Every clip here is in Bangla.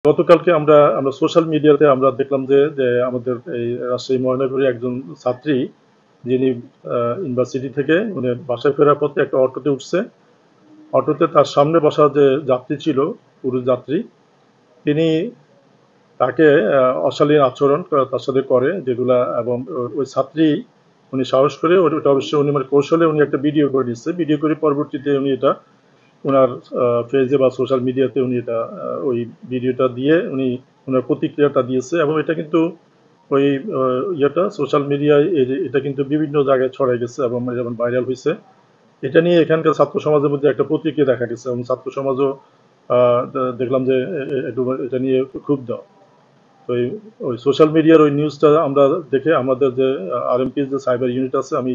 গতকালকে আমরা আমরা সোশ্যাল মিডিয়াতে আমরা দেখলাম যে আমাদের এই রাজশাহী মহানগরীর একজন ছাত্রী, যিনি ইউনিভার্সিটি থেকে উনি বাসায় ফেরার পথে একটা অটোতে উঠছে। অটোতে তার সামনে বসা যে যাত্রী ছিল, পুরুষ যাত্রী, তিনি তাকে অশালীন আচরণ তার সাথে করে যেগুলা, এবং ওই ছাত্রী উনি সাহস করে ওটা অবশ্যই উনি মানে কৌশলে উনি একটা ভিডিও করে নিচ্ছে। ভিডিও করে পরবর্তীতে উনি এটা উনার পেজে বা সোশ্যাল মিডিয়াতে উনি এটা ওই ভিডিওটা দিয়ে উনি ওনার প্রতিক্রিয়াটা দিয়েছে, এবং এটা কিন্তু ওই ইয়েটা সোশ্যাল মিডিয়ায় এটা কিন্তু বিভিন্ন জায়গায় ছড়াই গেছে এবং যেমন ভাইরাল হয়েছে। এটা নিয়ে এখানকার ছাত্র সমাজের মধ্যে একটা প্রতিক্রিয়া দেখা গেছে, এবং ছাত্র সমাজও দেখলাম যে একটু এটা নিয়ে ক্ষুব্ধ। তো ওই সোশ্যাল মিডিয়ার ওই নিউজটা আমরা দেখে আমাদের যে আরএমপির যে সাইবার ইউনিট আছে, আমি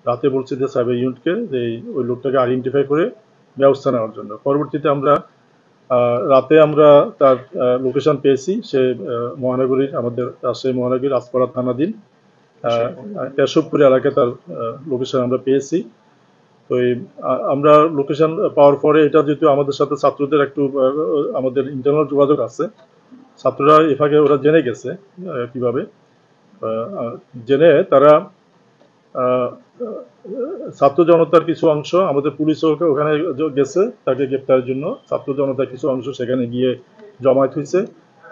রাতে বলছি যে সাইবার ইউনিটকে যে ওই লোকটাকে আইডেন্টিফাই করে ব্যবস্থা নেওয়ার জন্য। পরবর্তীতে আমরা রাতে আমরা তার লোকেশন পেয়েছি। সে মহানগরীর আমাদের রাজশাহী মহানগরীর রাজপাড়া থানাধীন কেশবপুর এলাকায় তার লোকেশন আমরা পেয়েছি। তো আমরা লোকেশন পাওয়ার পরে এটা যেহেতু আমাদের সাথে ছাত্রদের একটু আমাদের ইন্টারনাল যোগাযোগ আছে, ছাত্ররা এভাবে ওরা জেনে গেছে কিভাবে জেনে তারা ছাত্র জনতার কিছু অংশ, আমাদের পুলিশও ওখানে গেছে তাকে গ্রেপ্তারের জন্য। ছাত্র জনতার কিছু অংশ সেখানে গিয়ে জমায়েত হয়েছে।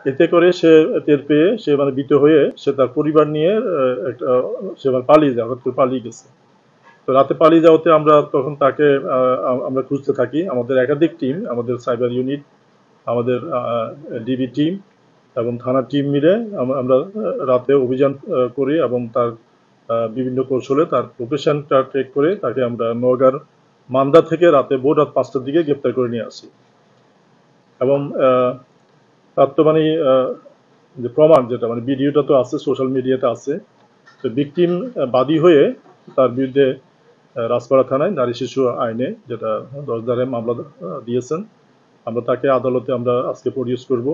এতে করে সে টের পেয়ে সে মানে ভীত হয়ে সে তার পরিবার নিয়ে একটা সে পালিয়ে যায়, হঠাৎ করে পালিয়ে গেছে। তো রাতে পালিয়ে যাওয়াতে আমরা তখন তাকে আমরা খুঁজতে থাকি। আমাদের একাধিক টিম, আমাদের সাইবার ইউনিট, আমাদের ডিবি টিম এবং থানার টিম মিলে আমরা রাতে অভিযান করি এবং তার বিভিন্ন কৌশলে তার লোকেশনটা ট্রেক করে তাকে আমরা নওগাঁর মান্দা থেকে রাতে ভোর রাত 5টার দিকে গ্রেপ্তার করে নিয়ে আসি। এবং তার তো মানে যে প্রমাণ যেটা মানে ভিডিওটা তো আছে, সোশ্যাল মিডিয়াতে আছে। তো ভিকটিম বাদী হয়ে তার বিরুদ্ধে রাজপাড়া থানায় নারী শিশু আইনে যেটা 10 ধারায় মামলা দিয়েছেন। আমরা তাকে আদালতে আমরা আজকে প্রডিউস করব।